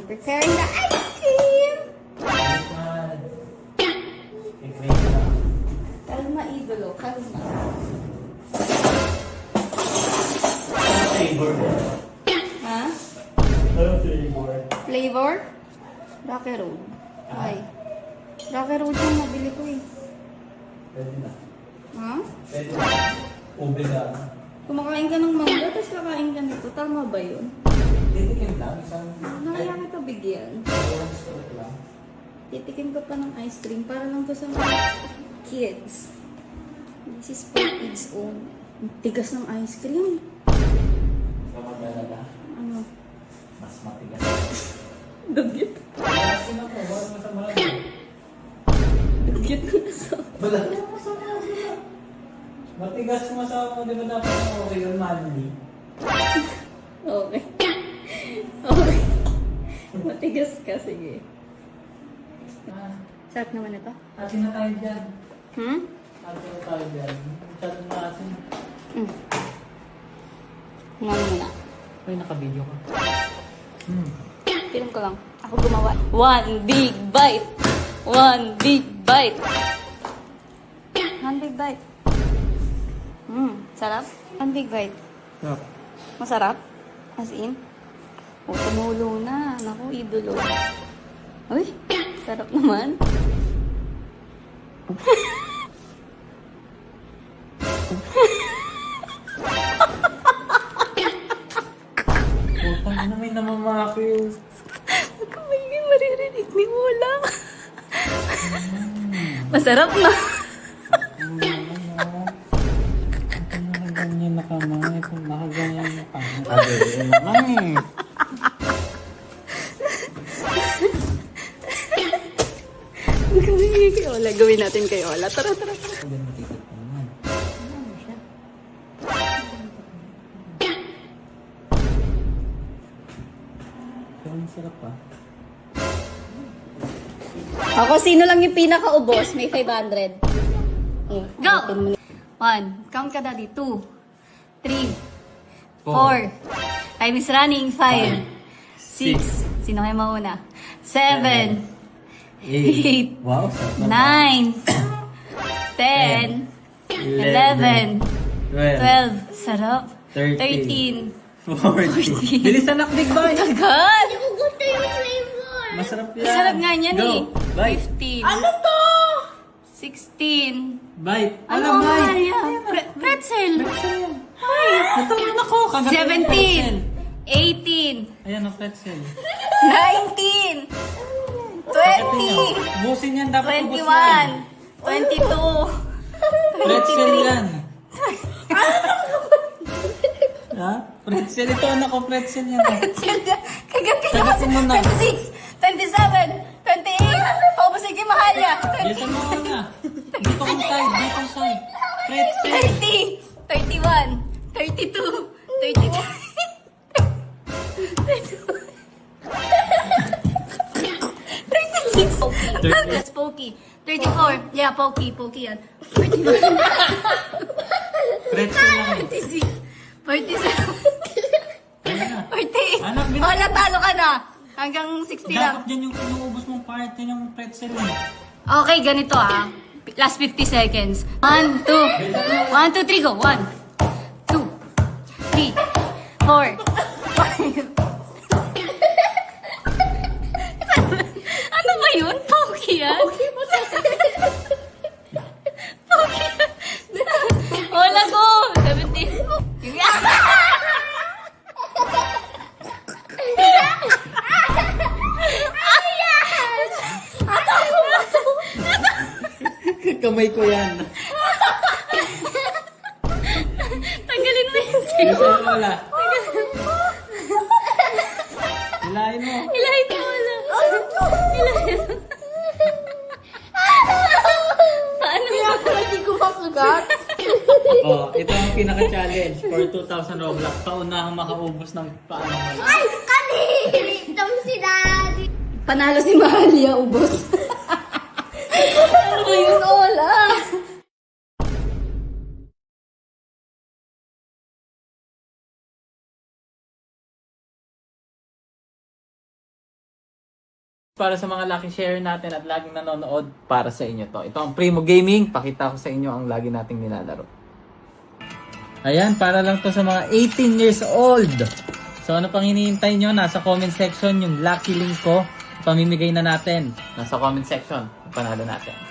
preparing the ice cream. Kalma, idolo. Kalma. Flavor mo. Ha? Ano flavor? Flavor? Rocky Road. Ay. Rocky Road yung nabili ko eh. Pwede na. Ha? Pwede na. Ube na. Kumakain ka ng mangga, tapos kakain ka nito. Tama ba yun? Titikim lang. Isang... Nakaya kita bigyan. Dalawang scoop lang. Titikim ko pa ng ice cream para lang to sa mga kids. This is for kids own. Ang tigas ng ice cream. Sa magdalaga. Ano? Mas matigas. Dugit. Kasi na po. Wala mo sa marami. Dugit na nasa. Wala. Matigas mo sa mo. Di ba dapat na okay yun, manly? Okay. Okay. Matigas ka, sige. Sarap naman ito. Atin na tayo dyan. Hmm? Atin na tayo dyan. Masyado na asin. Ngayon muna. Ay, naka-video ka. Film ko lang. Ako gumawa. One big bite. One big bite. One big bite. Sarap? One big bite. Sarap. Masarap? As in? O, tumulo na. Naku, idolo. Uy, sarap naman. Putang ina, may namamaki. Hindi maririnig ni Mola. Masarap na. Nakaganyan na kamay. Kung nakaganyan na kamay. Nakaganyan na kamay. Gawin kay Ola. Gawin natin kay Ola. Tara, tara, tara. Hindi matikit pa naman. Ano siya? Pero ang sarap pa. Ako, sino lang yung pinakaubos? May 500. Go! 1. Count ka, Daddy. 2, 3, 4. Time is running. 5, 6. Sino kayo mauna? 7, 8, Wow, sarap 9, 10, 11, 12. Sarap. 13, 40. Bilisan nak, big boy. Agad! Masarap yan. Masarap nga niyan Go. eh. Bite. 15. Ano to? 16. Bite. Ano Alam, ang bite. Maria? Pretzel. Ay. Natawan ako. 17. 18. Ayan ang pretzel. 19. 20. Busin yan. Dapat ubos 21. yan. 22. Pretzel yan. Ha? Pretzel ito. Anak ko, pretzel yan. Kagatin Kagatin mo na. 26. 27. 28. Paubusin kay Mahalia. Bilisan mo na. Dito kong side. Dito kong side. Pretzel. 30. 31. 32. 36. That's Pokey. 34. Yeah, Pokey. Pokey yan. 35. Pretzel lang. 36. 47. Ayan na. 48. Anak, bilis. Oh, natalo ka na. Hanggang 60 lang. Dapat yan yung inuubos mong part. Yan yung pretzel eh. Okay, ganito ah. Last 50 seconds. 1, 2. 1, 2, 3, go. 1, 2, 3, 4, 5. Ano ba yun? Pokey yan? Pokey yan. Hola ko. 17. Kamay ko yan. Tanggalin mo yung Bilisan zero. mo wala. Hilahin mo. Ilahin mo wala. Ilahin mo. Paano ba? Hindi ko makagat. Oh, ito ang pinaka-challenge for 2,000 Roblox. Paunahang makaubos ng paano wala. Ay, kani! Ito si Daddy. Panalo si Mahalia, ubos. Ano ba yun? Wala. Para sa mga lucky share natin at laging nanonood, para sa inyo to. Ito ang Primo Gaming. Pakita ko sa inyo ang lagi nating nilalaro. Ayan, para lang to sa mga 18 years old. So ano pang hinihintay nyo? Nasa comment section yung lucky link ko. Pamimigay na natin. Nasa comment section. Panalo natin.